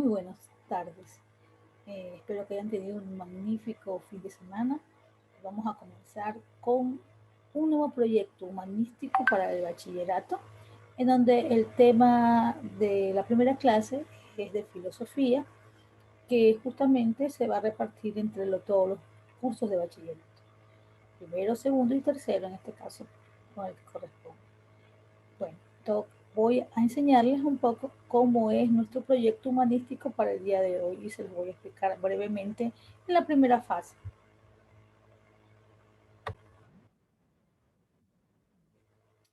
buenas tardes. Espero que hayan tenido un magnífico fin de semana. Vamos a comenzar con un nuevo proyecto humanístico para el bachillerato, en donde el tema de la primera clase es de filosofía, que justamente se va a repartir entre todos los cursos de bachillerato. Primero, segundo y tercero, en este caso, con el que corresponde. Bueno, voy a enseñarles un poco cómo es nuestro proyecto humanístico para el día de hoy y se los voy a explicar brevemente en la primera fase.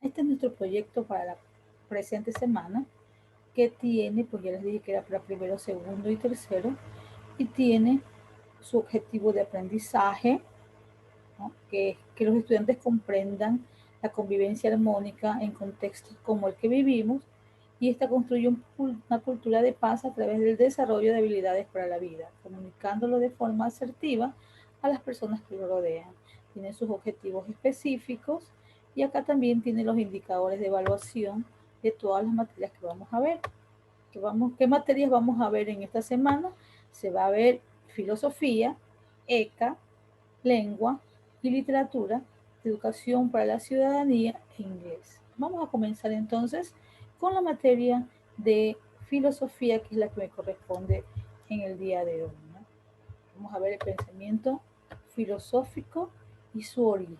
Este es nuestro proyecto para la presente semana, que tiene, pues ya les dije que era para primero, segundo y tercero, y tiene su objetivo de aprendizaje, ¿no? Que los estudiantes comprendan la convivencia armónica en contextos como el que vivimos, y esta construye una cultura de paz a través del desarrollo de habilidades para la vida, comunicándolo de forma asertiva a las personas que lo rodean. Tiene sus objetivos específicos y acá también tiene los indicadores de evaluación de todas las materias que vamos a ver. ¿Qué materias vamos a ver en esta semana? Se va a ver filosofía, ECA, lengua y literatura, educación para la ciudadanía e inglés. Vamos a comenzar entonces con la materia de filosofía, que es la que me corresponde en el día de hoy, ¿no? Vamos a ver el pensamiento filosófico y su origen.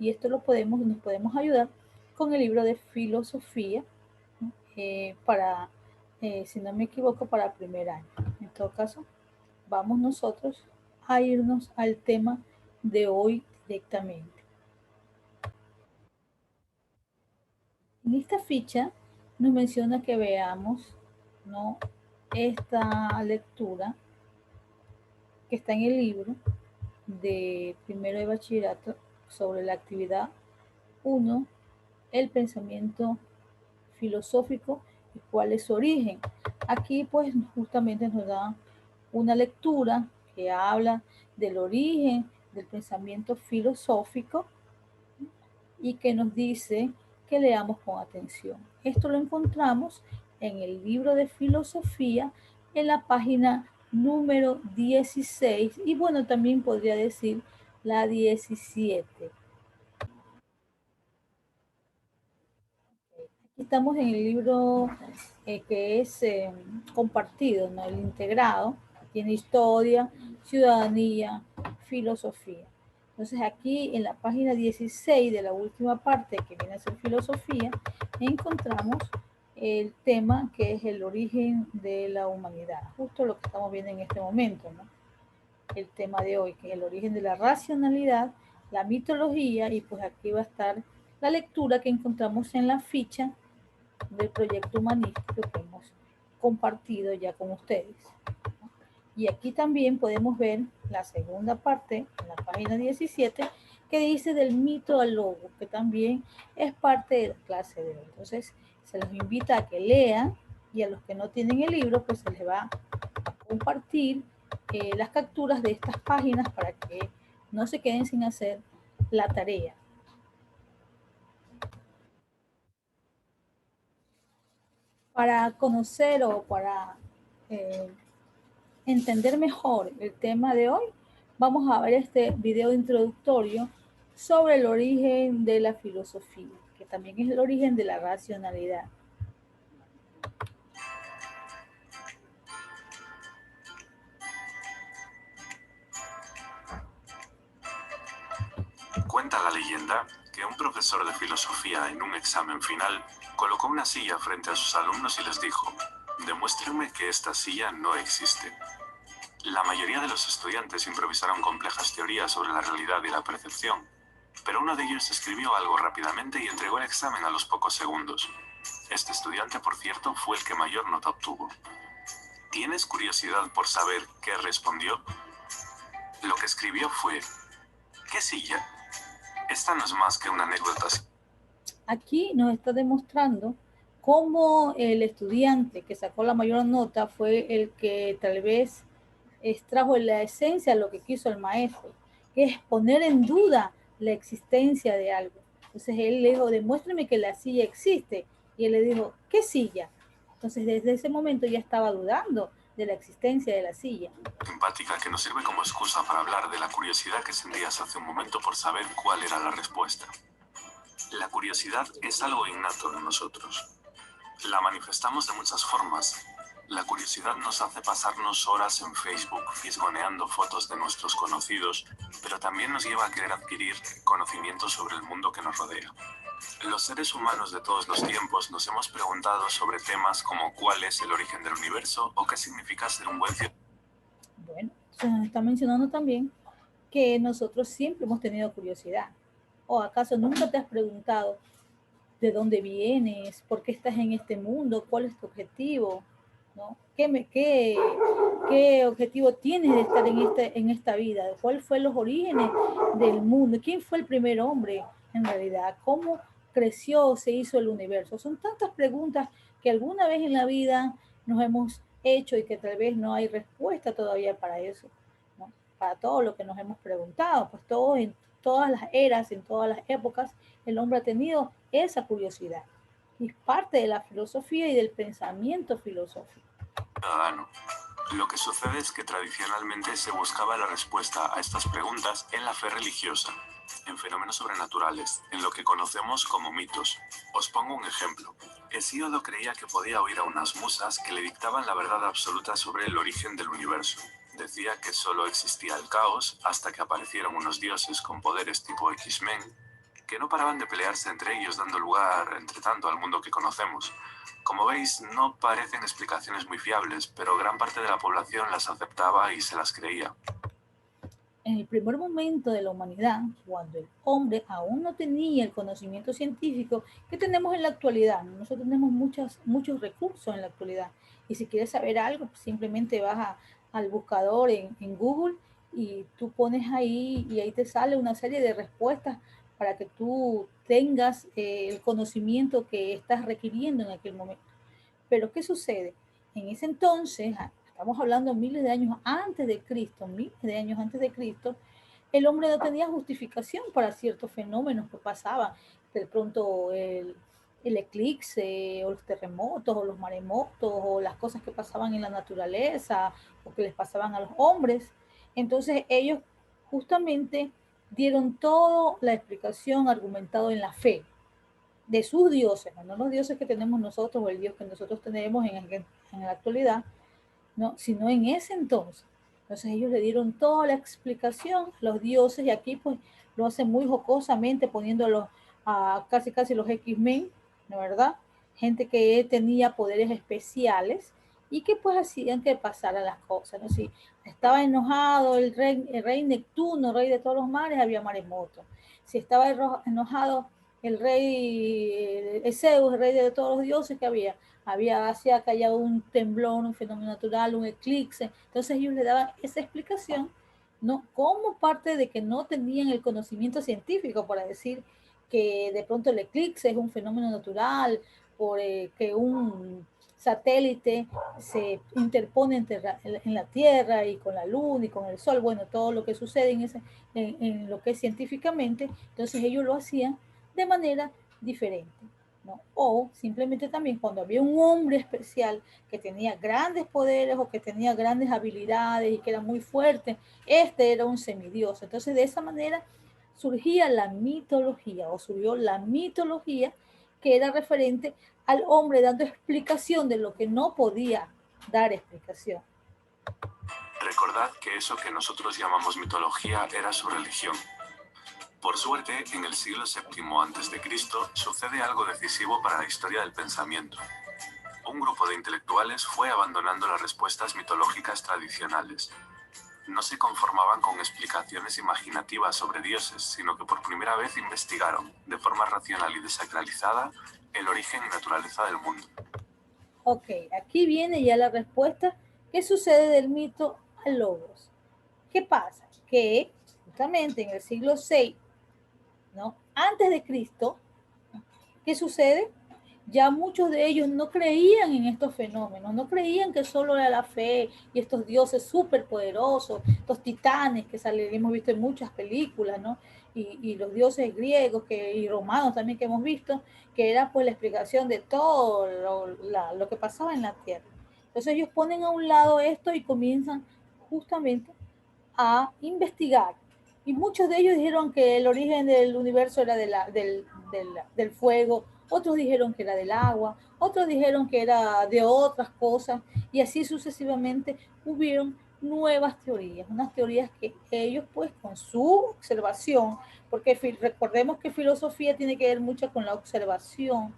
Y esto nos podemos ayudar con el libro de filosofía, ¿no? Si no me equivoco, para primer año. En todo caso, vamos nosotros a irnos al tema de hoy directamente. En esta ficha nos menciona que veamos, ¿no?, esta lectura que está en el libro de primero de bachillerato sobre la actividad 1, el pensamiento filosófico y cuál es su origen. Aquí pues justamente nos da una lectura que habla del origen del pensamiento filosófico y que nos dice que leamos con atención. Esto lo encontramos en el libro de filosofía en la página número 16 y bueno, también podría decir la 17. Aquí estamos en el libro que es compartido, ¿no?, el integrado. Tiene historia, ciudadanía, filosofía. Entonces aquí en la página 16 de la última parte, que viene a ser filosofía, encontramos el tema que es el origen de la humanidad, justo lo que estamos viendo en este momento, ¿no? El tema de hoy, que es el origen de la racionalidad, la mitología, y pues aquí va a estar la lectura que encontramos en la ficha del proyecto humanístico que hemos compartido ya con ustedes. Y aquí también podemos ver la segunda parte, en la página 17, que dice del mito al logo, que también es parte de la clase de hoy. Entonces, se los invita a que lean, y a los que no tienen el libro, pues se les va a compartir las capturas de estas páginas para que no se queden sin hacer la tarea. Para conocer o para entender mejor el tema de hoy, vamos a ver este video introductorio sobre el origen de la filosofía, que también es el origen de la racionalidad. Cuenta la leyenda que un profesor de filosofía en un examen final colocó una silla frente a sus alumnos y les dijo: demuéstrenme que esta silla no existe. La mayoría de los estudiantes improvisaron complejas teorías sobre la realidad y la percepción, pero uno de ellos escribió algo rápidamente y entregó el examen a los pocos segundos. Este estudiante, por cierto, fue el que mayor nota obtuvo. ¿Tienes curiosidad por saber qué respondió? Lo que escribió fue: ¿qué silla? Esta no es más que una anécdota. Aquí nos está demostrando cómo el estudiante que sacó la mayor nota fue el que tal vez extrajo la esencia de lo que quiso el maestro, que es poner en duda la existencia de algo. Entonces él le dijo: demuéstrame que la silla existe. Y él le dijo: ¿qué silla? Entonces, desde ese momento ya estaba dudando de la existencia de la silla. Simpática que nos sirve como excusa para hablar de la curiosidad que sentías hace un momento por saber cuál era la respuesta. La curiosidad es algo innato en nosotros. La manifestamos de muchas formas. La curiosidad nos hace pasarnos horas en Facebook fisgoneando fotos de nuestros conocidos, pero también nos lleva a querer adquirir conocimiento sobre el mundo que nos rodea. Los seres humanos de todos los tiempos nos hemos preguntado sobre temas como cuál es el origen del universo o qué significa ser un buen ciudadano. Bueno, se nos está mencionando también que nosotros siempre hemos tenido curiosidad. ¿O acaso nunca te has preguntado de dónde vienes, por qué estás en este mundo, cuál es tu objetivo, ¿no? ¿Qué objetivo tienes de estar en esta vida? ¿Cuál fue los orígenes del mundo? ¿Quién fue el primer hombre en realidad? ¿Cómo creció, se hizo el universo? Son tantas preguntas que alguna vez en la vida nos hemos hecho y que tal vez no hay respuesta todavía para eso, ¿no? Para todo lo que nos hemos preguntado, pues todos en todas las eras, en todas las épocas, el hombre ha tenido esa curiosidad. Y es parte de la filosofía y del pensamiento filosófico. Lo que sucede es que tradicionalmente se buscaba la respuesta a estas preguntas en la fe religiosa, en fenómenos sobrenaturales, en lo que conocemos como mitos. Os pongo un ejemplo. Hesíodo creía que podía oír a unas musas que le dictaban la verdad absoluta sobre el origen del universo. Decía que solo existía el caos hasta que aparecieron unos dioses con poderes tipo X-Men, que no paraban de pelearse entre ellos, dando lugar, entre tanto, al mundo que conocemos. Como veis, no parecen explicaciones muy fiables, pero gran parte de la población las aceptaba y se las creía. En el primer momento de la humanidad, cuando el hombre aún no tenía el conocimiento científico que tenemos en la actualidad, nosotros tenemos muchos recursos en la actualidad. Y si quieres saber algo, pues simplemente vas al buscador en Google y tú pones ahí y ahí te sale una serie de respuestas para que tú tengas el conocimiento que estás requiriendo en aquel momento. Pero ¿qué sucede? En ese entonces, estamos hablando miles de años antes de Cristo, miles de años antes de Cristo, el hombre no tenía justificación para ciertos fenómenos que pasaban. De pronto el eclipse, o los terremotos, o los maremotos, o las cosas que pasaban en la naturaleza, o que les pasaban a los hombres. Entonces ellos justamente dieron toda la explicación argumentado en la fe de sus dioses, no los dioses que tenemos nosotros o el Dios que nosotros tenemos en la actualidad, ¿no? Sino en ese entonces. Entonces ellos le dieron toda la explicación a los dioses y aquí pues lo hacen muy jocosamente poniéndolos a casi los X-Men, ¿no verdad? Gente que tenía poderes especiales y que pues hacían que pasaran las cosas, ¿no? Si estaba enojado el rey Neptuno, rey de todos los mares, había maremoto. Si estaba enojado el rey Zeus, el rey de todos los dioses, que hacía que haya un temblor, un fenómeno natural, un eclipse. Entonces ellos le daban esa explicación, ¿no? Como parte de que no tenían el conocimiento científico para decir que de pronto el eclipse es un fenómeno natural, por que un satélite se interpone en la Tierra y con la Luna y con el Sol, bueno, todo lo que sucede en lo que es científicamente, entonces ellos lo hacían de manera diferente, ¿no? O simplemente también cuando había un hombre especial que tenía grandes poderes o que tenía grandes habilidades y que era muy fuerte, este era un semidios. Entonces de esa manera surgía la mitología o surgió la mitología que era referente al hombre dando explicación de lo que no podía dar explicación. Recordad que eso que nosotros llamamos mitología era su religión. Por suerte, en el siglo VII a.C. sucede algo decisivo para la historia del pensamiento. Un grupo de intelectuales fue abandonando las respuestas mitológicas tradicionales. No se conformaban con explicaciones imaginativas sobre dioses, sino que por primera vez investigaron, de forma racional y desacralizada, el origen y naturaleza del mundo. Ok, aquí viene ya la respuesta. ¿Qué sucede del mito al logos? ¿Qué pasa? Que justamente en el siglo VI, ¿no? Antes de Cristo, ¿qué sucede? ya muchos de ellos no creían en estos fenómenos, no creían que solo era la fe y estos dioses superpoderosos, estos titanes que hemos visto en muchas películas, ¿no? Y los dioses griegos y romanos también que hemos visto, que era pues la explicación de todo lo que pasaba en la tierra. Entonces ellos ponen a un lado esto y comienzan justamente a investigar. Y muchos de ellos dijeron que el origen del universo era del fuego, otros dijeron que era del agua, otros dijeron que era de otras cosas, y así sucesivamente hubieron nuevas teorías, unas teorías que ellos pues con su observación, porque recordemos que filosofía tiene que ver mucho con la observación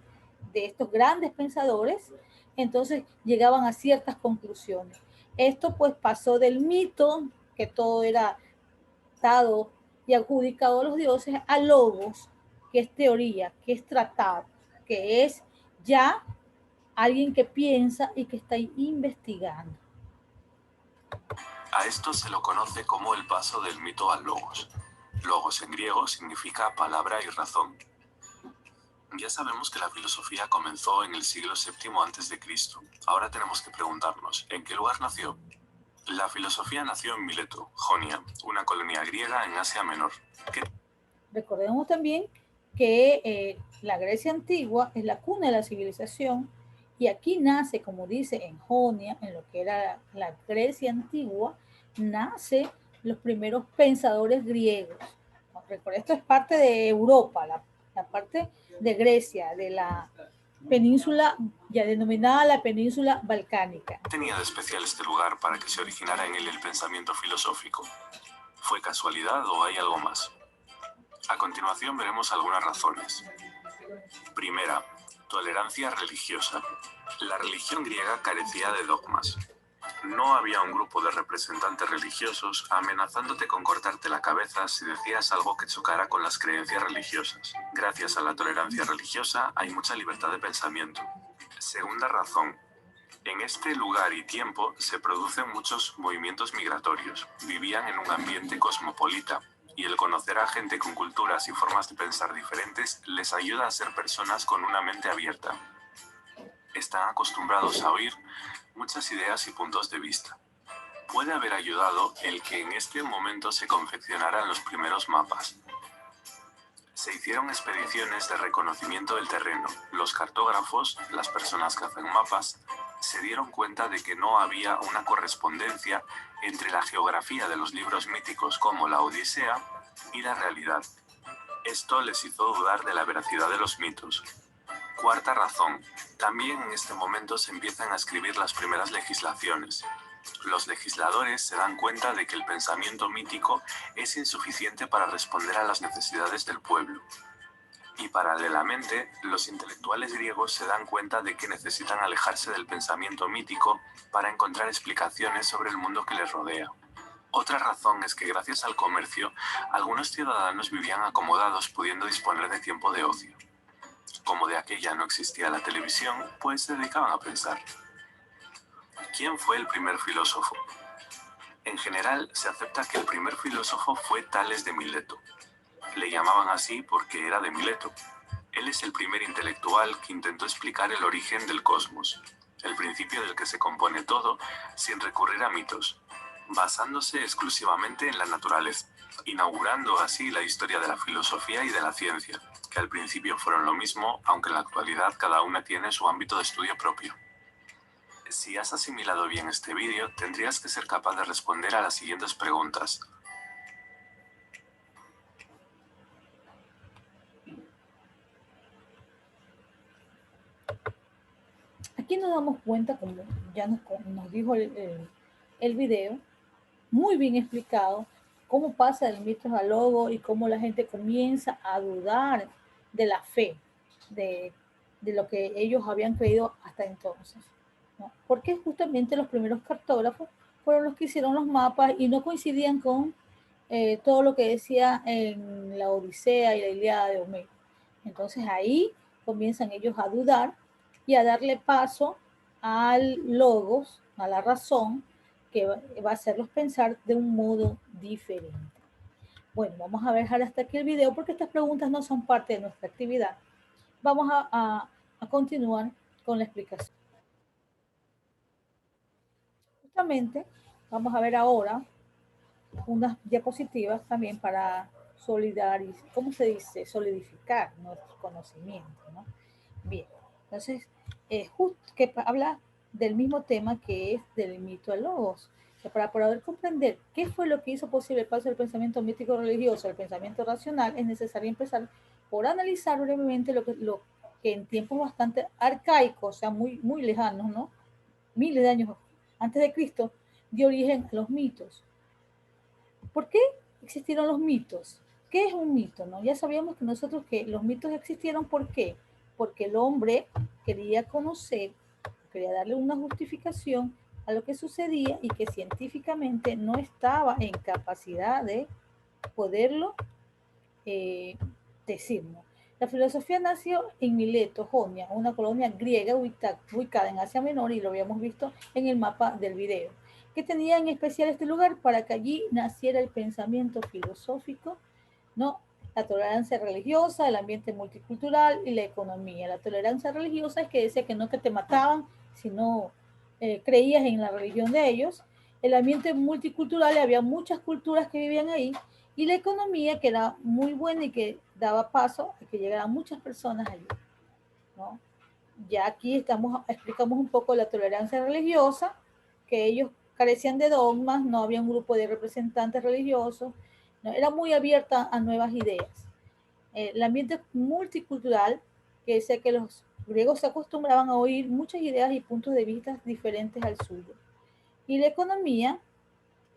de estos grandes pensadores, entonces llegaban a ciertas conclusiones. Esto pues pasó del mito, que todo era dado y adjudicado a los dioses, a logos, que es teoría, que es tratado, que es ya alguien que piensa y que está investigando. A esto se lo conoce como el paso del mito al logos. Logos en griego significa palabra y razón. Ya sabemos que la filosofía comenzó en el siglo VII a.C. Ahora tenemos que preguntarnos, ¿en qué lugar nació? La filosofía nació en Mileto, Jonia, una colonia griega en Asia Menor. Recordemos también que la Grecia antigua es la cuna de la civilización y aquí nace, como dice en Jonia, en lo que era la Grecia antigua, nace los primeros pensadores griegos. Esto es parte de Europa, la parte de Grecia, de la península ya denominada la península balcánica. ¿Qué tenía de especial este lugar para que se originara en él el pensamiento filosófico? ¿Fue casualidad o hay algo más? A continuación veremos algunas razones. Primera, tolerancia religiosa. La religión griega carecía de dogmas. No había un grupo de representantes religiosos amenazándote con cortarte la cabeza si decías algo que chocara con las creencias religiosas. Gracias a la tolerancia religiosa hay mucha libertad de pensamiento. Segunda razón. En este lugar y tiempo se producen muchos movimientos migratorios. Vivían en un ambiente cosmopolita, y el conocer a gente con culturas y formas de pensar diferentes les ayuda a ser personas con una mente abierta. Están acostumbrados a oír muchas ideas y puntos de vista. Puede haber ayudado el que en este momento se confeccionaran los primeros mapas. Se hicieron expediciones de reconocimiento del terreno. Los cartógrafos, las personas que hacen mapas, se dieron cuenta de que no había una correspondencia entre la geografía de los libros míticos como la Odisea y la realidad. Esto les hizo dudar de la veracidad de los mitos. Cuarta razón. También en este momento se empiezan a escribir las primeras legislaciones. Los legisladores se dan cuenta de que el pensamiento mítico es insuficiente para responder a las necesidades del pueblo. Y paralelamente, los intelectuales griegos se dan cuenta de que necesitan alejarse del pensamiento mítico para encontrar explicaciones sobre el mundo que les rodea. Otra razón es que gracias al comercio, algunos ciudadanos vivían acomodados pudiendo disponer de tiempo de ocio. Como de aquella no existía la televisión, pues se dedicaban a pensar. ¿Quién fue el primer filósofo? En general, se acepta que el primer filósofo fue Tales de Mileto. Le llamaban así porque era de Mileto. Él es el primer intelectual que intentó explicar el origen del cosmos, el principio del que se compone todo, sin recurrir a mitos, basándose exclusivamente en la naturaleza, inaugurando así la historia de la filosofía y de la ciencia, que al principio fueron lo mismo, aunque en la actualidad cada una tiene su ámbito de estudio propio. Si has asimilado bien este vídeo, tendrías que ser capaz de responder a las siguientes preguntas. Aquí nos damos cuenta, como ya nos dijo el video, muy bien explicado, cómo pasa del mito al logo y cómo la gente comienza a dudar de la fe, de lo que ellos habían creído hasta entonces, ¿no? Porque justamente los primeros cartógrafos fueron los que hicieron los mapas y no coincidían con todo lo que decía en la Odisea y la Ilíada de Homero. Entonces ahí comienzan ellos a dudar y a darle paso al logos, a la razón, que va a hacerlos pensar de un modo diferente. Bueno, vamos a dejar hasta aquí el video porque estas preguntas no son parte de nuestra actividad. Vamos a continuar con la explicación. Justamente vamos a ver ahora unas diapositivas también para solidarizar, ¿cómo se dice? Solidificar nuestro conocimiento, ¿no? Bien, entonces, que habla del mismo tema que es del mito de Logos. O sea, para poder comprender qué fue lo que hizo posible el paso del pensamiento mítico religioso al pensamiento racional, es necesario empezar por analizar brevemente lo que en tiempos bastante arcaicos, o sea, muy lejanos, ¿no? Miles de años antes de Cristo, dio origen a los mitos. ¿Por qué existieron los mitos? ¿Qué es un mito? ¿No? Ya sabíamos que nosotros que los mitos existieron, ¿por qué? Porque el hombre quería conocer, quería darle una justificación a lo que sucedía y que científicamente no estaba en capacidad de poderlo eh, decir. ¿No? La filosofía nació en Mileto, Jonia, una colonia griega ubicada en Asia Menor, y lo habíamos visto en el mapa del video, que tenía en especial este lugar para que allí naciera el pensamiento filosófico, ¿no? La tolerancia religiosa, el ambiente multicultural y la economía. La tolerancia religiosa es que decía que no que te mataban si no creías en la religión de ellos. El ambiente multicultural, había muchas culturas que vivían ahí, y la economía que era muy buena y que daba paso a que llegaran muchas personas allí, ¿no? Ya aquí explicamos un poco la tolerancia religiosa, que ellos carecían de dogmas, no había un grupo de representantes religiosos, no, era muy abierta a nuevas ideas. El ambiente multicultural, que decía que los griegos se acostumbraban a oír muchas ideas y puntos de vista diferentes al suyo. Y la economía,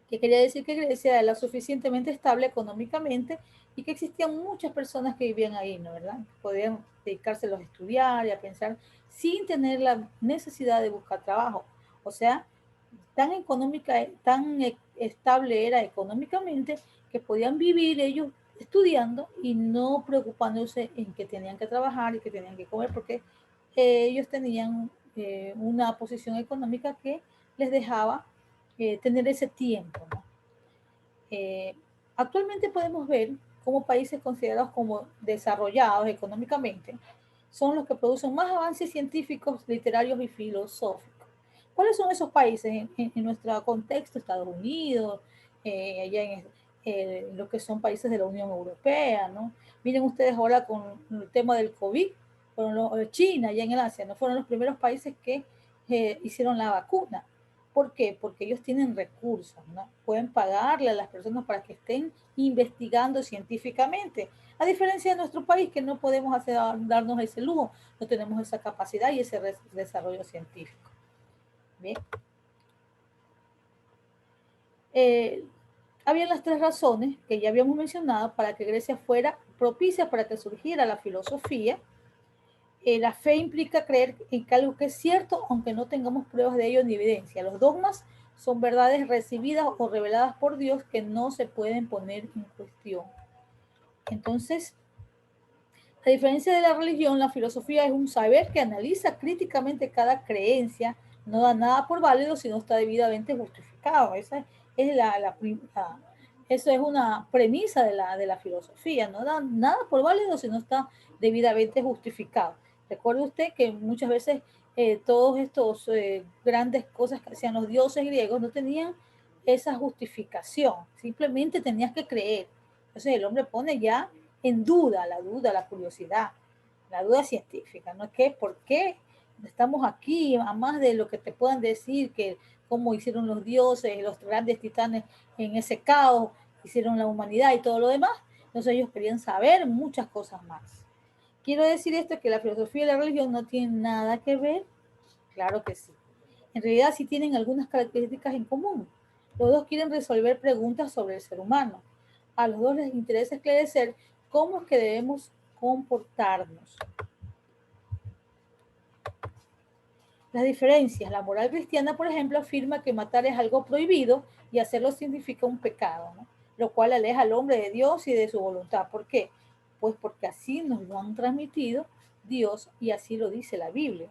que quería decir que Grecia era suficientemente estable económicamente y que existían muchas personas que vivían ahí, ¿no? ¿Verdad? Podían dedicarse a estudiar y a pensar sin tener la necesidad de buscar trabajo. O sea, tan estable era económicamente que podían vivir ellos estudiando y no preocupándose en que tenían que trabajar y que tenían que comer, porque ellos tenían una posición económica que les dejaba tener ese tiempo, ¿no? Eh, Actualmente podemos ver cómo países considerados como desarrollados económicamente son los que producen más avances científicos, literarios y filosóficos. ¿Cuáles son esos países en nuestro contexto? Estados Unidos, allá en lo que son países de la Unión Europea, ¿no? Miren ustedes ahora con el tema del COVID, fueron China, allá en el Asia, ¿no? Fueron los primeros países que hicieron la vacuna. ¿Por qué? Porque ellos tienen recursos, ¿no? Pueden pagarle a las personas para que estén investigando científicamente. A diferencia de nuestro país, que no podemos darnos ese lujo, no tenemos esa capacidad y ese desarrollo científico. Bien. Habían las tres razones que ya habíamos mencionado para que Grecia fuera propicia para que surgiera la filosofía. La fe implica creer en que algo que es cierto, aunque no tengamos pruebas de ello ni evidencia. Los dogmas son verdades recibidas o reveladas por Dios que no se pueden poner en cuestión. Entonces, a diferencia de la religión, la filosofía es un saber que analiza críticamente cada creencia, no da nada por válido si no está debidamente justificado. Esa es eso es una premisa de la filosofía, no da nada por válido si no está debidamente justificado. Recuerde usted que muchas veces todos estos grandes cosas que hacían los dioses griegos no tenían esa justificación, simplemente tenías que creer. Entonces el hombre pone ya en duda, la curiosidad, la duda científica, ¿no? ¿Qué? ¿Por qué estamos aquí? A más de lo que te puedan decir, que cómo hicieron los dioses, los grandes titanes en ese caos, hicieron la humanidad y todo lo demás. Entonces ellos querían saber muchas cosas más. Quiero decir esto, que la filosofía y la religión no tienen nada que ver. Claro que sí. En realidad sí tienen algunas características en común. Los dos quieren resolver preguntas sobre el ser humano. A los dos les interesa esclarecer cómo es que debemos comportarnos. Las diferencias. La moral cristiana, por ejemplo, afirma que matar es algo prohibido y hacerlo significa un pecado, ¿no? Lo cual aleja al hombre de Dios y de su voluntad. ¿Por qué? Pues porque así nos lo han transmitido Dios y así lo dice la Biblia.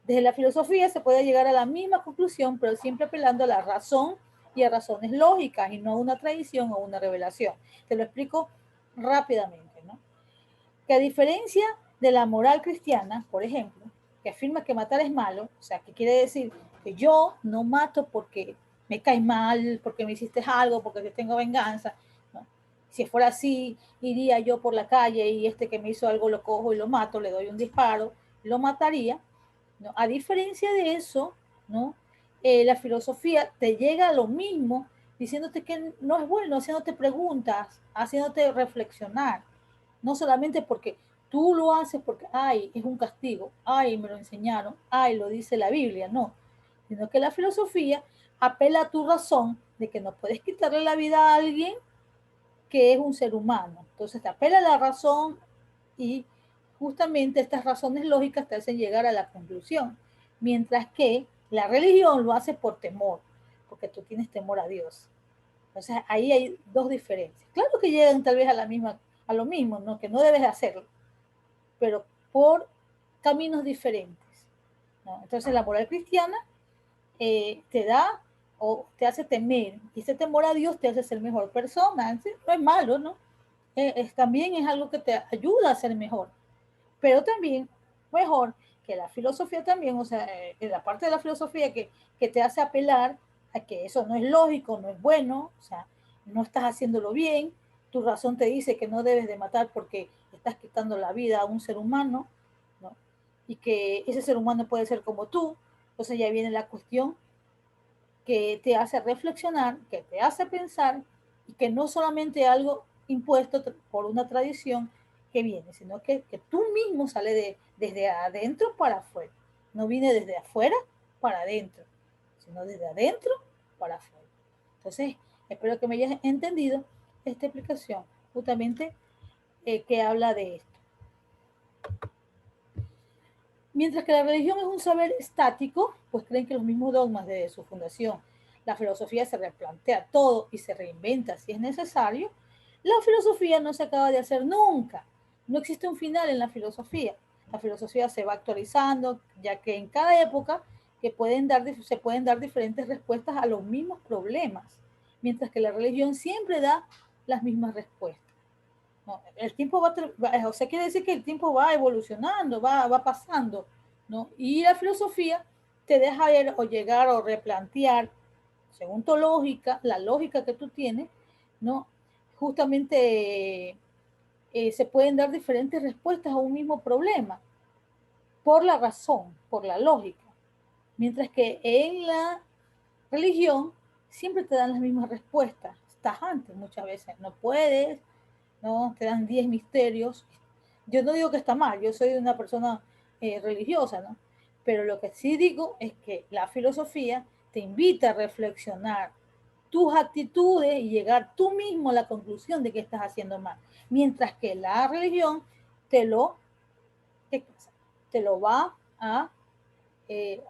Desde la filosofía se puede llegar a la misma conclusión, pero siempre apelando a la razón y a razones lógicas y no a una tradición o una revelación. Te lo explico rápidamente, ¿no? Que a diferencia de la moral cristiana, por ejemplo, que afirma que matar es malo, o sea, que quiere decir que yo no mato porque me cae mal, porque me hiciste algo, porque te tengo venganza, ¿no? Si fuera así, iría yo por la calle y este que me hizo algo lo cojo y lo mato, le doy un disparo, lo mataría, ¿no? A diferencia de eso, ¿no? La filosofía te llega a lo mismo, diciéndote que no es bueno, haciéndote preguntas, haciéndote reflexionar, no solamente porque tú lo haces porque, ay, es un castigo, ay, me lo enseñaron, ay, lo dice la Biblia, no, sino que la filosofía apela a tu razón de que no puedes quitarle la vida a alguien que es un ser humano. Entonces te apela a la razón y justamente estas razones lógicas te hacen llegar a la conclusión, mientras que la religión lo hace por temor, porque tú tienes temor a Dios. Entonces ahí hay dos diferencias. Claro que llegan tal vez a la misma, a lo mismo, ¿no? Que no debes hacerlo, pero por caminos diferentes, ¿no? Entonces la moral cristiana te da o te hace temer, y ese temor a Dios te hace ser mejor persona. No es malo, ¿no? También es algo que te ayuda a ser mejor, pero también mejor que la filosofía también, o sea, la parte de la filosofía que te hace apelar a que eso no es lógico, no es bueno, o sea, no estás haciéndolo bien, tu razón te dice que no debes de matar porque estás quitando la vida a un ser humano, ¿no? Y que ese ser humano puede ser como tú, entonces ya viene la cuestión que te hace reflexionar, que te hace pensar y que no solamente algo impuesto por una tradición que viene, sino que tú mismo sale desde adentro para afuera. No viene desde afuera para adentro, sino desde adentro para afuera. Entonces, espero que me hayas entendido esta explicación, justamente que habla de esto. Mientras que la religión es un saber estático, pues creen que los mismos dogmas de su fundación, la filosofía se replantea todo y se reinventa si es necesario, la filosofía no se acaba de hacer nunca. No existe un final en la filosofía. La filosofía se va actualizando, ya que en cada época se pueden dar diferentes respuestas a los mismos problemas, mientras que la religión siempre da las mismas respuestas. No, el tiempo o sea, quiere decir que el tiempo va evolucionando, va pasando, ¿no? Y la filosofía te deja ver o llegar o replantear, según tu lógica, la lógica que tú tienes, ¿no? Justamente se pueden dar diferentes respuestas a un mismo problema por la razón, por la lógica. Mientras que en la religión siempre te dan las mismas respuestas, tajantes muchas veces, no puedes, ¿no? Te dan 10 misterios. Yo no digo que está mal, yo soy una persona religiosa, ¿no? Pero lo que sí digo es que la filosofía te invita a reflexionar tus actitudes y llegar tú mismo a la conclusión de que estás haciendo mal. Mientras que la religión te lo, te lo va eh,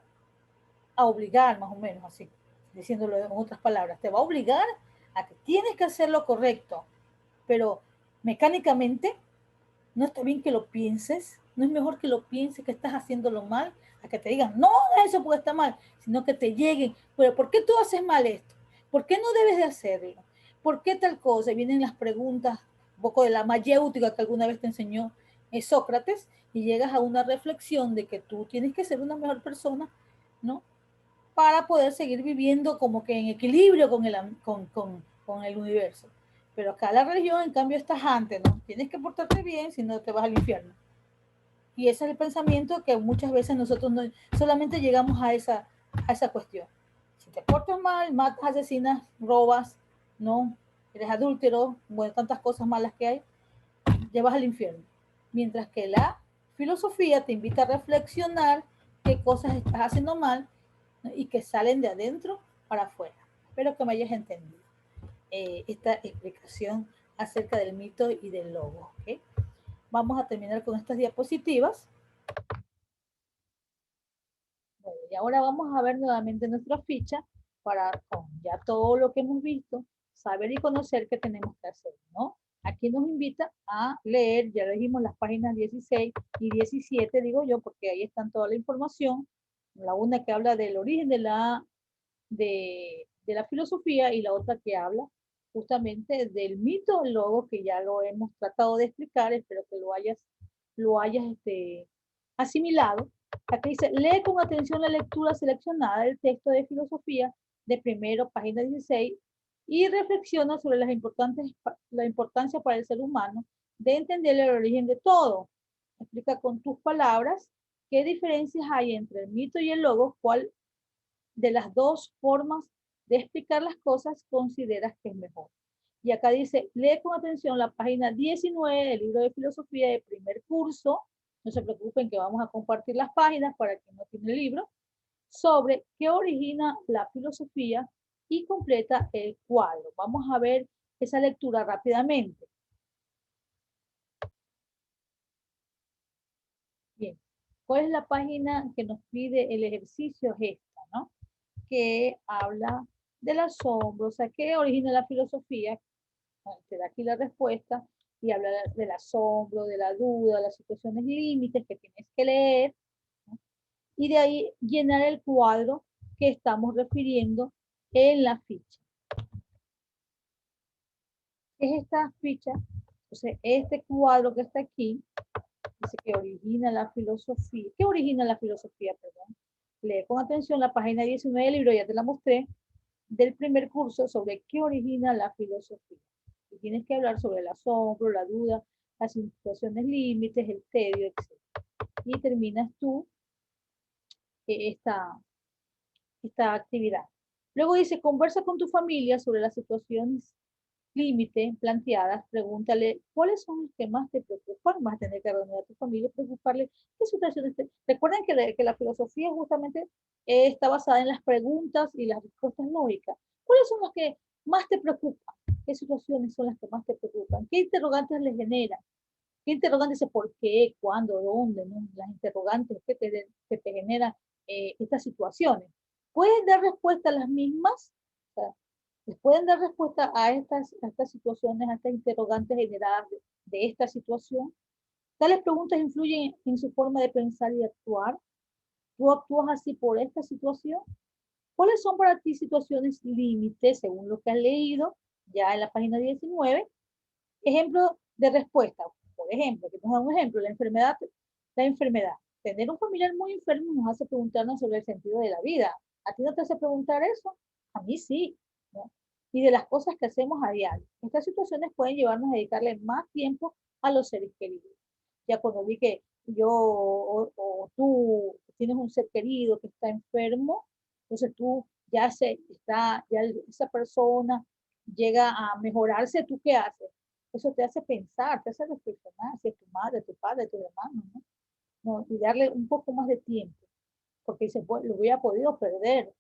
a obligar, más o menos así, diciéndolo en otras palabras, te va a obligar a que tienes que hacer lo correcto, pero mecánicamente no está bien que lo pienses, no es mejor que lo pienses que estás haciéndolo mal, a que te digan, no, eso porque está mal, sino que te lleguen, pero ¿por qué tú haces mal esto? ¿Por qué no debes de hacerlo? ¿Por qué tal cosa? Y vienen las preguntas, un poco de la mayéutica que alguna vez te enseñó Sócrates, y llegas a una reflexión de que tú tienes que ser una mejor persona, ¿no? Para poder seguir viviendo como que en equilibrio con el universo. Pero acá la religión, en cambio, es tajante, ¿no? Tienes que portarte bien, si no te vas al infierno. Y ese es el pensamiento que muchas veces nosotros no, solamente llegamos a esa cuestión. Si te portas mal, matas, asesinas, robas, ¿no? Eres adúltero, bueno, tantas cosas malas que hay, llevas al infierno. Mientras que la filosofía te invita a reflexionar qué cosas estás haciendo mal, ¿no? Y que salen de adentro para afuera. Espero que me hayas entendido esta explicación acerca del mito y del logo. ¿Okay? Vamos a terminar con estas diapositivas. Bueno, y ahora vamos a ver nuevamente nuestra ficha para, con ya todo lo que hemos visto, saber y conocer qué tenemos que hacer, ¿no? Aquí nos invita a leer, ya dijimos las páginas 16 y 17, digo yo, porque ahí están toda la información. La una que habla del origen de la filosofía y la otra que habla justamente del mito del logo, que ya lo hemos tratado de explicar, espero que lo hayas lo hayas asimilado. Aquí dice, lee con atención la lectura seleccionada del texto de filosofía de primero, página 16, y reflexiona sobre la importancia para el ser humano de entender el origen de todo. Explica con tus palabras qué diferencias hay entre el mito y el logos, cuál de las dos formas de explicar las cosas consideras que es mejor. Y acá dice, lee con atención la página 19 del libro de filosofía de primer curso. No se preocupen que vamos a compartir las páginas para quien no tiene el libro, sobre qué origina la filosofía y completa el cuadro. Vamos a ver esa lectura rápidamente. Bien, ¿cuál es la página que nos pide el ejercicio? Es esta, ¿no? Que habla del asombro, o sea, ¿qué origina la filosofía? Te da aquí la respuesta y habla del asombro, de la duda, las situaciones límites que tienes que leer, ¿no? Y de ahí llenar el cuadro que estamos refiriendo en la ficha. ¿Qué es esta ficha? Entonces, este cuadro que está aquí dice que origina la filosofía. ¿Qué origina la filosofía? Perdón. Lee con atención la página 19 del libro, ya te la mostré, del primer curso sobre qué origina la filosofía. Y tienes que hablar sobre el asombro, la duda, las situaciones límites, el tedio, etc. Y terminas tú esta actividad. Luego dice, conversa con tu familia sobre las situaciones límite planteadas, pregúntale cuáles son los que más te preocupan, vas a tener que reunir a tu familia, preocuparle qué situaciones te... Recuerden que la filosofía justamente está basada en las preguntas y las respuestas lógicas. ¿Cuáles son los que más te preocupan? ¿Qué situaciones son las que más te preocupan? ¿Qué interrogantes les generan? ¿Qué interrogantes es por qué, cuándo, dónde? ¿No? Las interrogantes que te generan estas situaciones. ¿Puedes dar respuesta a las mismas? O sea, ¿les pueden dar respuesta a estas situaciones, a estas interrogantes generadas de esta situación? Tales preguntas influyen en su forma de pensar y actuar. ¿Tú actúas así por esta situación? ¿Cuáles son para ti situaciones límites, según lo que has leído ya en la página 19? Ejemplo de respuesta. Por ejemplo, que nos da un ejemplo, la enfermedad. La enfermedad. Tener un familiar muy enfermo nos hace preguntarnos sobre el sentido de la vida. ¿A ti no te hace preguntar eso? A mí sí, ¿no? Y de las cosas que hacemos a diario. Estas situaciones pueden llevarnos a dedicarle más tiempo a los seres queridos. Ya cuando vi que yo o tú tienes un ser querido que está enfermo, entonces tú ya esa persona llega a mejorarse, ¿tú qué haces? Eso te hace pensar, te hace reflexionar si es tu madre, tu padre, tu hermano, ¿no? No, y darle un poco más de tiempo, porque dice, pues, lo hubiera podido perder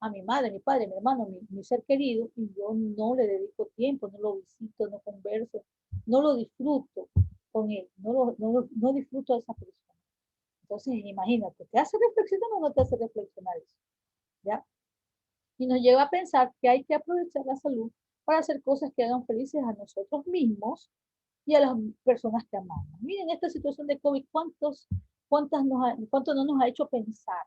a mi madre, mi padre, mi hermano, mi ser querido, y yo no le dedico tiempo, no lo visito, no converso, no lo disfruto con él, no disfruto a esa persona. Entonces, imagínate, ¿te hace reflexionar o no te hace reflexionar eso? ¿Ya? Y nos lleva a pensar que hay que aprovechar la salud para hacer cosas que hagan felices a nosotros mismos y a las personas que amamos. Miren, esta situación de COVID, ¿cuánto no nos ha hecho pensar?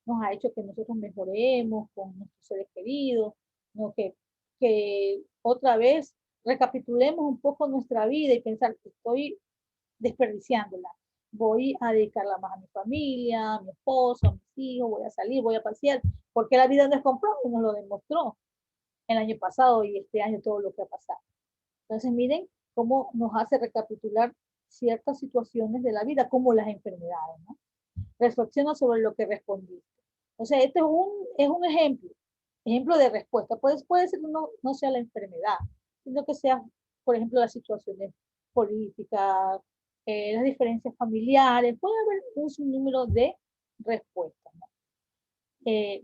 Nos ha hecho que nosotros mejoremos con nuestros seres queridos, ¿no? Que otra vez recapitulemos un poco nuestra vida y pensar que estoy desperdiciándola. Voy a dedicarla más a mi familia, a mi esposo, a mis hijos, voy a salir, voy a pasear, porque la vida no es compró y nos lo demostró el año pasado y este año todo lo que ha pasado. Entonces, miren cómo nos hace recapitular ciertas situaciones de la vida, como las enfermedades, ¿no? Reflexiona sobre lo que respondiste. O sea, este es un ejemplo de respuesta. Puede ser que no sea la enfermedad, sino que sea, por ejemplo, las situaciones políticas, las diferencias familiares, puede haber un sinnúmero de respuestas, ¿no?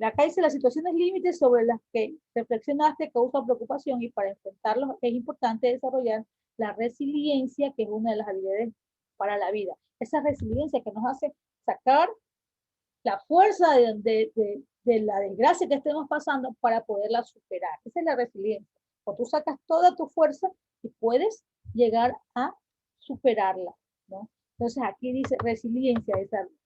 Acá dice las situaciones límites sobre las que reflexionaste causan preocupación y para enfrentarlos es importante desarrollar la resiliencia, que es una de las habilidades para la vida. Esa resiliencia que nos hace sacar la fuerza de la desgracia que estemos pasando para poderla superar. Esa es la resiliencia. Cuando tú sacas toda tu fuerza y puedes llegar a superarla, ¿no? Entonces aquí dice resiliencia,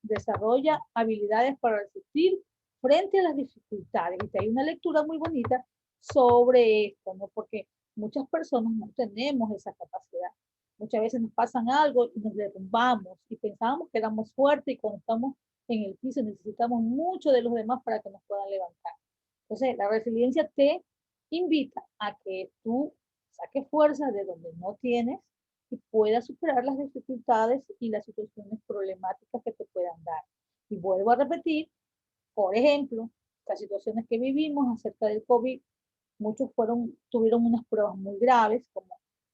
desarrolla habilidades para resistir frente a las dificultades. Y hay una lectura muy bonita sobre esto, ¿no? Porque muchas personas no tenemos esa capacidad. Muchas veces nos pasan algo y nos derrumbamos y pensamos que éramos fuertes y cuando estamos en el piso necesitamos mucho de los demás para que nos puedan levantar. Entonces, la resiliencia te invita a que tú saques fuerzas de donde no tienes y puedas superar las dificultades y las situaciones problemáticas que te puedan dar. Y vuelvo a repetir, por ejemplo, las situaciones que vivimos acerca del COVID, muchos tuvieron unas pruebas muy graves, como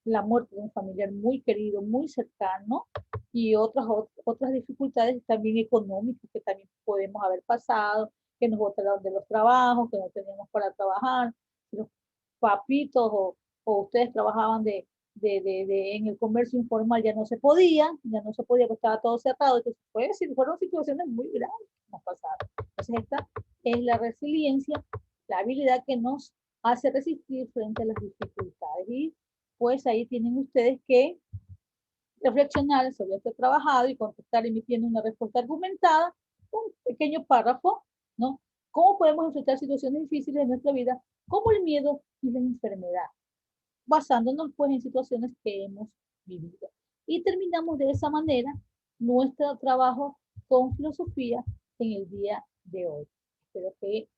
la muerte de un familiar muy querido, muy cercano, y otras dificultades también económicas que también podemos haber pasado, que nos botaron de los trabajos, que no teníamos para trabajar, los papitos o ustedes trabajaban en el comercio informal, ya no se podía porque estaba todo cerrado, entonces fueron situaciones muy graves que nos pasaron. Entonces esta es la resiliencia, la habilidad que nos hace resistir frente a las dificultades. Y pues ahí tienen ustedes que reflexionar sobre este trabajado y contestar emitiendo una respuesta argumentada, un pequeño párrafo, ¿no? ¿Cómo podemos enfrentar situaciones difíciles en nuestra vida, como el miedo y la enfermedad? Basándonos pues en situaciones que hemos vivido. Y terminamos de esa manera nuestro trabajo con filosofía en el día de hoy. Espero que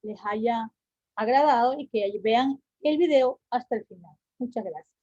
les haya agradado y que vean el video hasta el final. Muchas gracias.